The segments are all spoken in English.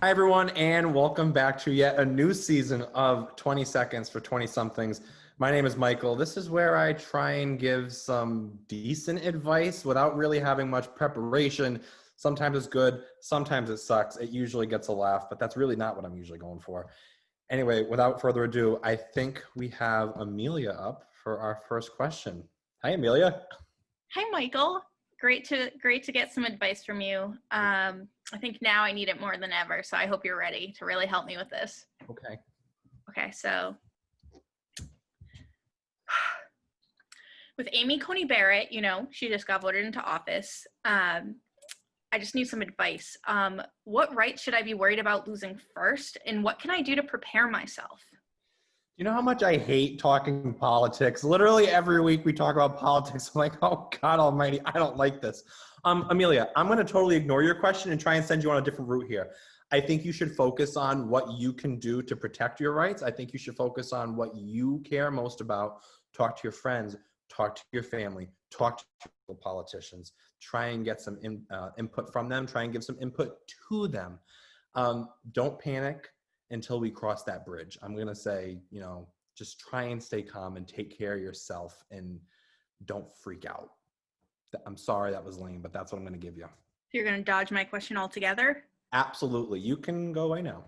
Hi, everyone, and welcome back to yet a new season of 20 Seconds for 20-somethings. My name is Michael. This is where I try and give some decent advice without really having much preparation. Sometimes it's good, sometimes it sucks. It usually gets a laugh, but that's really not what I'm usually going for. Anyway, without further ado, I think we have Amelia up for our first question. Hi, Amelia. Hi, Michael. Great to get some advice from you. I think now I need it more than ever, so I hope you're ready to really help me with this. Okay, so with Amy Coney Barrett, she just got voted into office. I just need some advice. What rights should I be worried about losing first, and what can I do to prepare myself? You know how much I hate talking politics? Literally every week we talk about politics. I'm like, oh God almighty, I don't like this. Amelia, I'm gonna totally ignore your question and try and send you on a different route here. I think you should focus on what you can do to protect your rights. I think you should focus on what you care most about. Talk to your friends, talk to your family, talk to the politicians, try and get some input from them, try and give some input to them. Don't panic until we cross that bridge. I'm gonna say, just try and stay calm and take care of yourself and don't freak out. I'm sorry that was lame, but that's what I'm gonna give you. You're gonna dodge my question altogether? Absolutely, you can go away now.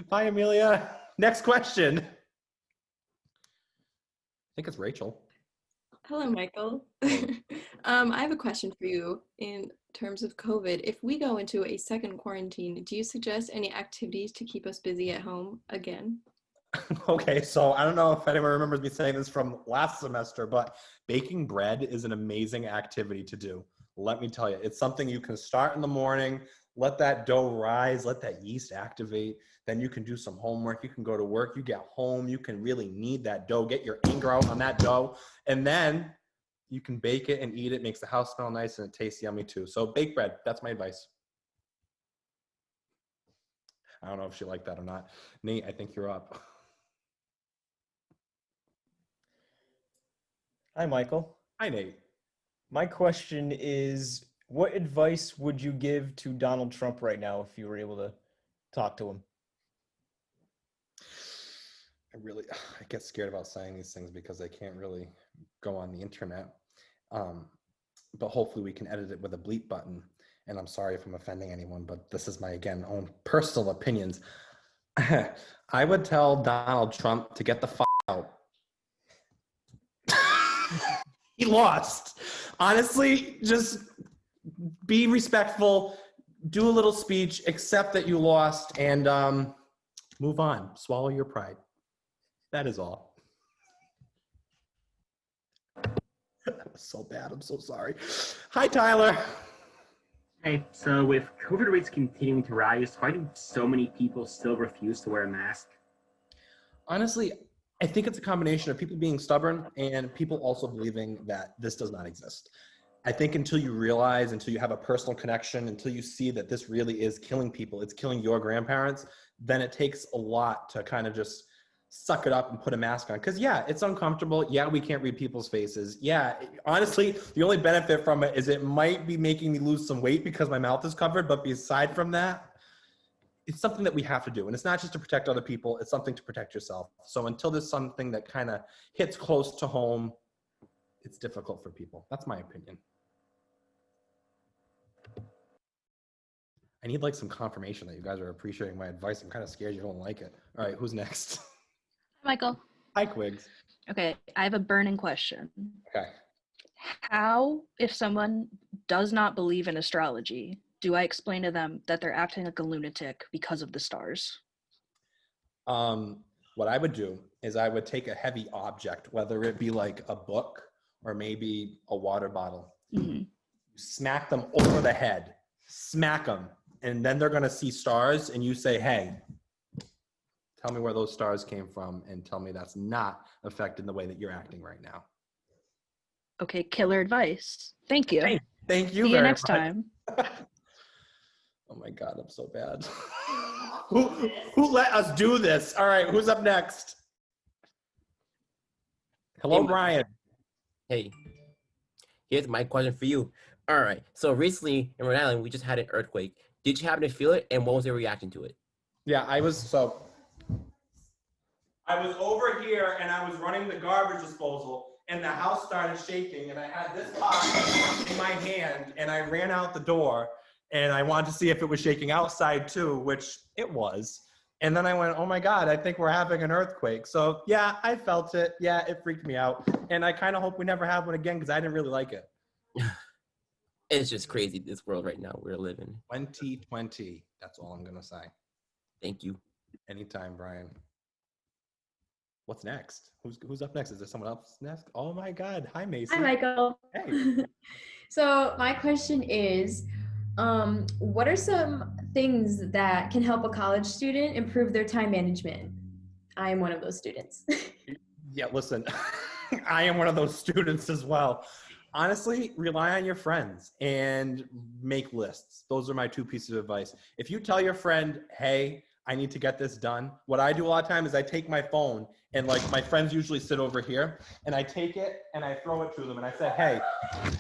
Bye, Amelia. Next question. I think it's Rachel. Hello, Michael. I have a question for you in terms of COVID. If we go into a second quarantine, do you suggest any activities to keep us busy at home again? Okay, so I don't know if anyone remembers me saying this from last semester, but baking bread is an amazing activity to do. Let me tell you, it's something you can start in the morning, let that dough rise, let that yeast activate, then you can do some homework, you can go to work, you get home, you can really knead that dough, get your anger out on that dough, and then you can bake it and eat it, makes the house smell nice and it tastes yummy too. So bake bread, that's my advice. I don't know if she liked that or not. Nate, I think you're up. Hi, Michael. Hi, Nate. My question is, what advice would you give to Donald Trump right now if you were able to talk to him? I get scared about saying these things because I can't really go on the internet. But hopefully we can edit it with a bleep button. And I'm sorry if I'm offending anyone, but this is my, again, own personal opinions. I would tell Donald Trump to get the f out. He lost. Honestly, just be respectful, do a little speech, accept that you lost, and move on. Swallow your pride. That is all. That was so bad. I'm so sorry. Hi, Tyler. Hey, so with COVID rates continuing to rise, why do so many people still refuse to wear a mask? Honestly, I think it's a combination of people being stubborn and people also believing that this does not exist. I think until you realize, until you have a personal connection, until you see that this really is killing people, it's killing your grandparents, then it takes a lot to kind of just suck it up and put a mask on. Because yeah, it's uncomfortable. Yeah, we can't read people's faces. Yeah, honestly, the only benefit from it is it might be making me lose some weight because my mouth is covered. But aside from that, it's something that we have to do. And it's not just to protect other people, it's something to protect yourself. So until there's something that kind of hits close to home, it's difficult for people. That's my opinion. I need like some confirmation that you guys are appreciating my advice. I'm kind of scared you don't like it. All right, who's next? Michael. Hi, Quigs. Okay, I have a burning question. Okay. How, if someone does not believe in astrology, do I explain to them that they're acting like a lunatic because of the stars? What I would do is I would take a heavy object, whether it be like a book or maybe a water bottle, smack them over the head, smack them, and then they're gonna see stars and you say, hey, tell me where those stars came from and tell me that's not affecting the way that you're acting right now. Okay, killer advice. Thank you. Hey, thank you. See you next time. Oh my God, I'm so bad. Who let us do this? All right, who's up next? Hello, Hey, Brian. Hey, here's my question for you. All right. So recently in Rhode Island, we just had an earthquake. Did you happen to feel it, and what was your reaction to it? Yeah, I was over here and I was running the garbage disposal and the house started shaking and I had this box in my hand and I ran out the door and I wanted to see if it was shaking outside too, which it was. And then I went, oh my God, I think we're having an earthquake. So yeah, I felt it. Yeah, it freaked me out. And I kind of hope we never have one again because I didn't really like it. It's just crazy, this world right now we're living. 2020. That's all I'm going to say. Thank you. Anytime, Brian. What's next? Who's up next? Is there someone else next? Oh my God. Hi, Macy. Hi, Michael. Hey. So my question is, what are some things that can help a college student improve their time management? I am one of those students. Yeah, listen, I am one of those students as well. Honestly, rely on your friends and make lists. Those are my two pieces of advice. If you tell your friend, hey, I need to get this done, what I do a lot of times is I take my phone and like my friends usually sit over here and I take it and I throw it to them and I say, hey,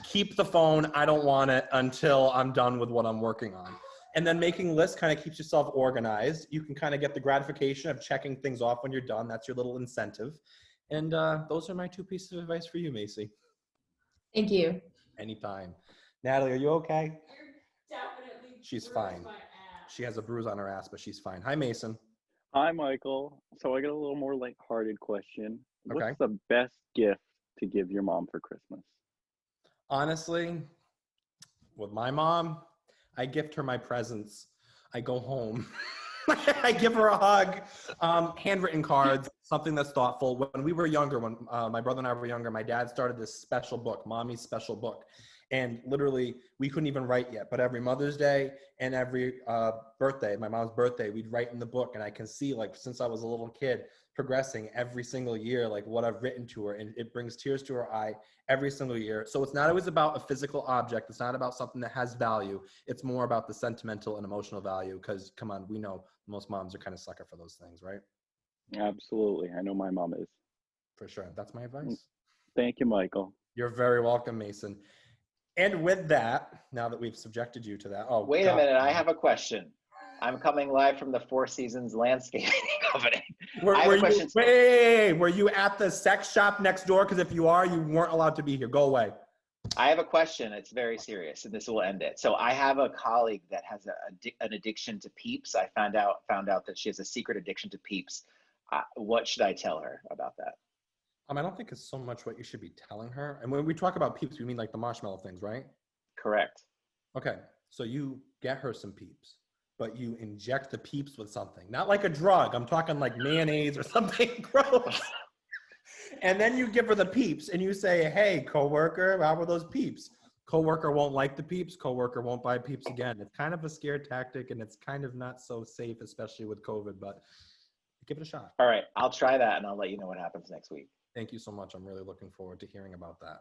keep the phone. I don't want it until I'm done with what I'm working on. And then making lists kind of keeps yourself organized. You can kind of get the gratification of checking things off when you're done. That's your little incentive. And those are my two pieces of advice for you, Macy. Thank you. Anytime. Natalie, are you okay? She's fine. She has a bruise on her ass, but she's fine. Hi, Mason. Hi, Michael. So I got a little more lighthearted question. Okay. What's the best gift to give your mom for Christmas? Honestly, with my mom, I gift her my presents. I go home. I give her a hug, handwritten cards, something that's thoughtful. When we were younger, when my brother and I were younger, my dad started this special book, Mommy's Special Book. And literally, we couldn't even write yet. But every Mother's Day and every birthday, my mom's birthday, we'd write in the book. And I can see, like, since I was a little kid, progressing every single year, like what I've written to her. And it brings tears to her eye every single year. So it's not always about a physical object. It's not about something that has value. It's more about the sentimental and emotional value. Because, come on, we know most moms are kind of sucker for those things, right? Absolutely. I know my mom is. For sure. That's my advice. Thank you, Michael. You're very welcome, Mason. And with that, now that we've subjected you to that, oh, wait God. a minute, I have a question. I'm coming live from the Four Seasons Landscaping Company. I have a question. Were you at the sex shop next door? Because if you are, you weren't allowed to be here. Go away. I have a question. It's very serious, and this will end it. So I have a colleague that has an addiction to Peeps. I found out that she has a secret addiction to Peeps. What should I tell her about that? I don't think it's so much what you should be telling her. And when we talk about Peeps, we mean like the marshmallow things, right? Correct. Okay, so you get her some Peeps, but you inject the Peeps with something. Not like a drug. I'm talking like mayonnaise or something gross. And then you give her the Peeps and you say, hey, coworker, how were those Peeps? Coworker won't like the Peeps. Coworker won't buy Peeps again. It's kind of a scare tactic and it's kind of not so safe, especially with COVID, but give it a shot. All right, I'll try that and I'll let you know what happens next week. Thank you so much. I'm really looking forward to hearing about that.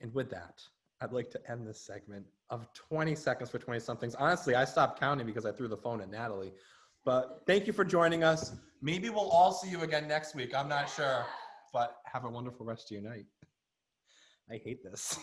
And with that, I'd like to end this segment of 20 seconds for 20 somethings. Honestly, I stopped counting because I threw the phone at Natalie. But thank you for joining us. Maybe we'll all see you again next week. I'm not sure. But have a wonderful rest of your night. I hate this.